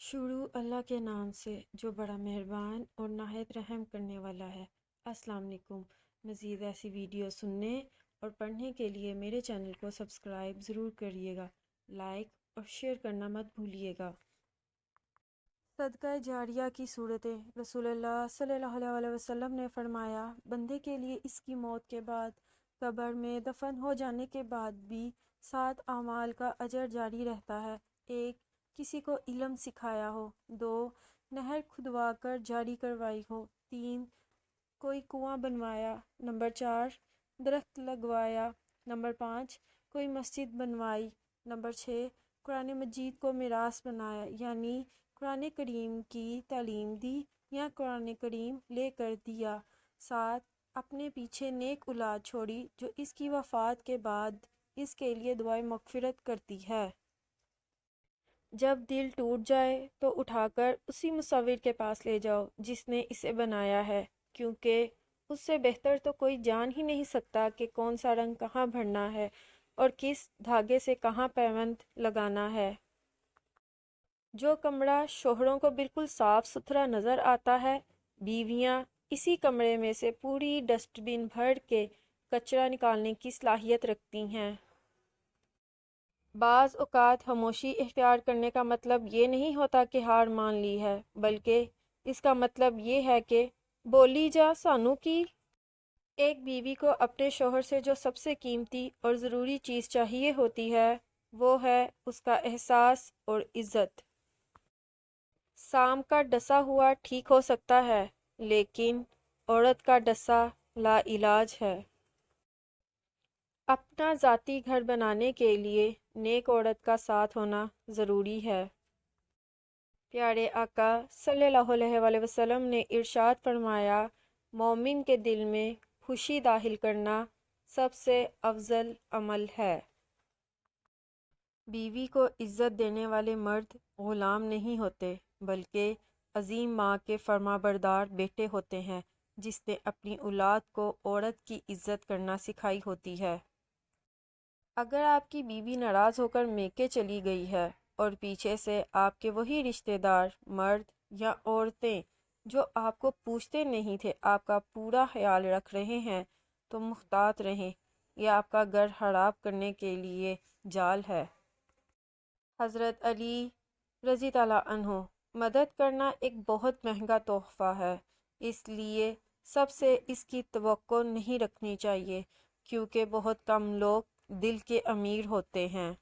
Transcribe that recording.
شروع اللہ کے نام سے جو بڑا مہربان اور نہایت رحم کرنے والا ہے۔ السلام علیکم۔ مزید ایسی ویڈیو سننے اور پڑھنے کے لیے میرے چینل کو سبسکرائب ضرور کریے گا، لائک اور شیئر کرنا مت بھولیے گا۔ صدقہ جاریہ کی صورتیں۔ رسول اللہ صلی اللہ علیہ وسلم نے فرمایا، بندے کے لیے اس کی موت کے بعد قبر میں دفن ہو جانے کے بعد بھی 7 اعمال کا اجر جاری رہتا ہے۔ 1، کسی کو علم سکھایا ہو۔ 2، نہر کھدوا کر جاری کروائی ہو۔ 3، کوئی کنواں بنوایا۔ نمبر 4، درخت لگوایا۔ نمبر 5، کوئی مسجد بنوائی۔ نمبر 6، قرآن مجید کو میراث بنایا، یعنی قرآن کریم کی تعلیم دی یا قرآن کریم لے کر دیا۔ 7، اپنے پیچھے نیک اولاد چھوڑی جو اس کی وفات کے بعد اس کے لیے دعائے مغفرت کرتی ہے۔ جب دل ٹوٹ جائے تو اٹھا کر اسی مصور کے پاس لے جاؤ جس نے اسے بنایا ہے، کیونکہ اس سے بہتر تو کوئی جان ہی نہیں سکتا کہ کون سا رنگ کہاں بھرنا ہے اور کس دھاگے سے کہاں پیوند لگانا ہے۔ جو کمرہ شوہروں کو بالکل صاف ستھرا نظر آتا ہے، بیویاں اسی کمرے میں سے پوری ڈسٹ بن بھر کے کچرا نکالنے کی صلاحیت رکھتی ہیں۔ بعض اوقات خاموشی اختیار کرنے کا مطلب یہ نہیں ہوتا کہ ہار مان لی ہے، بلکہ اس کا مطلب یہ ہے کہ بولی جا سانو کی۔ ایک بیوی کو اپنے شوہر سے جو سب سے قیمتی اور ضروری چیز چاہیے ہوتی ہے وہ ہے اس کا احساس اور عزت۔ سام کا ڈسا ہوا ٹھیک ہو سکتا ہے، لیکن عورت کا ڈسا لا علاج ہے۔ اپنا ذاتی گھر بنانے کے لیے نیک عورت کا ساتھ ہونا ضروری ہے۔ پیارے آقا صلی اللہ علیہ وسلم نے ارشاد فرمایا، مومن کے دل میں خوشی داخل کرنا سب سے افضل عمل ہے۔ بیوی کو عزت دینے والے مرد غلام نہیں ہوتے، بلکہ عظیم ماں کے فرمانبردار بیٹے ہوتے ہیں جس نے اپنی اولاد کو عورت کی عزت کرنا سکھائی ہوتی ہے۔ اگر آپ کی بیوی ناراض ہو کر میکے چلی گئی ہے اور پیچھے سے آپ کے وہی رشتہ دار مرد یا عورتیں جو آپ کو پوچھتے نہیں تھے آپ کا پورا خیال رکھ رہے ہیں تو محتاط رہیں، یہ آپ کا گھر خراب کرنے کے لیے جال ہے۔ حضرت علی رضی اللہ عنہ، مدد کرنا ایک بہت مہنگا تحفہ ہے، اس لیے سب سے اس کی توقع نہیں رکھنی چاہیے، کیونکہ بہت کم لوگ دل کے امیر ہوتے ہیں۔